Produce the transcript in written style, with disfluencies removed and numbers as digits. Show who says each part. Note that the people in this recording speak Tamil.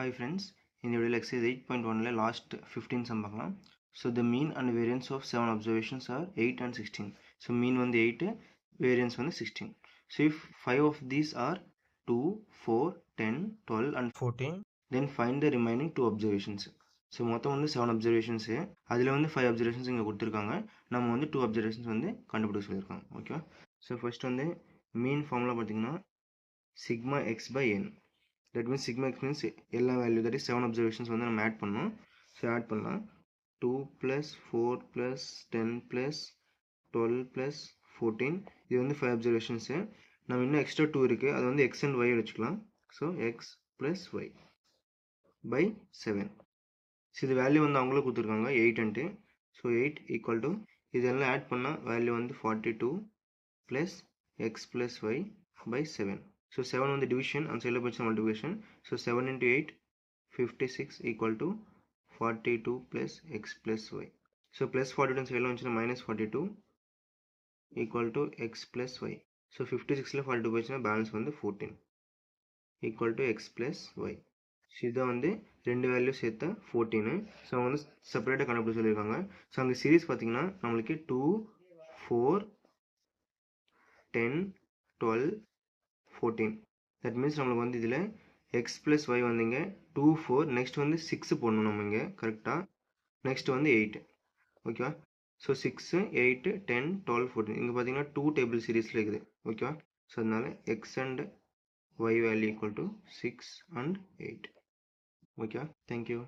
Speaker 1: Hi friends, in the video exercise 8.1 last 15 sum பார்க்கலாம். So the mean and variance of 7 observations are 8 and 16. So mean வந்து 8, variance வந்து 16. So if 5 of these are 2, 4, 10, 12 and 14, then find the remaining 2 observations. So மொத்தம் வந்து 7 observations, அதில் வந்து 5 observations இங்கே கொடுத்துருக்காங்க. நம்ம வந்து 2 observations வந்து கண்டுபிடிக்க சொல்லியிருக்காங்க. ஓகே. So first வந்து mean formula பார்த்தீங்கன்னா sigma x by n. That means sigma x means எல்லா value, that is 7 observations வந்து நம்ம ஆட் பண்ணோம். ஸோ ஆட் பண்ணலாம் 2 plus 4 plus 10 plus 12 plus 14. இது வந்து 5 observations. நம்ம இன்னும் எக்ஸ்ட்ரா 2 இருக்குது, அது வந்து x and y வச்சுக்கலாம். So x plus y by 7. So இது வேல்யூ வந்து அவங்களும் கொடுத்துருக்காங்க 8 அண்ட். ஸோ 8 ஈக்குவல் டு இதெல்லாம் ஆட் பண்ணால் வேல்யூ வந்து 42 plus x plus y by 7. So 7 on the division and side multiplication. So 7 into 8, 56 equal to 42 plus x plus y. So plus 42 and side minus 42 equal to x plus y. So 56 la 42 போச்சுனா balance வந்து 14 equal to x plus y. So இதை வந்து ரெண்டு வேல்யூ சேர்த்தா 14. ஸோ அவங்க வந்து செப்பரேட்டாக கண்டுபிடிச்சு சொல்லியிருக்காங்க. ஸோ அங்கே சீரீஸ் பார்த்தீங்கன்னா நம்மளுக்கு 2, 4, 10, 12, 14. That means நம்மளுக்கு வந்து இதில் x plus y வந்தீங்க 2, 4, நெக்ஸ்ட் வந்து 6 போடணும் நம்ம இங்கே கரெக்டாக. நெக்ஸ்ட் வந்து 8. ஓகேவா. ஸோ 6, 8, 10, 12, 14. இங்கே பார்த்தீங்கன்னா 2 டேபிள் சீரீஸில் இருக்குது. ஓகேவா. ஸோ அதனால x and y value equal to 6 and 8. ஓகேவா. தேங்க்யூ.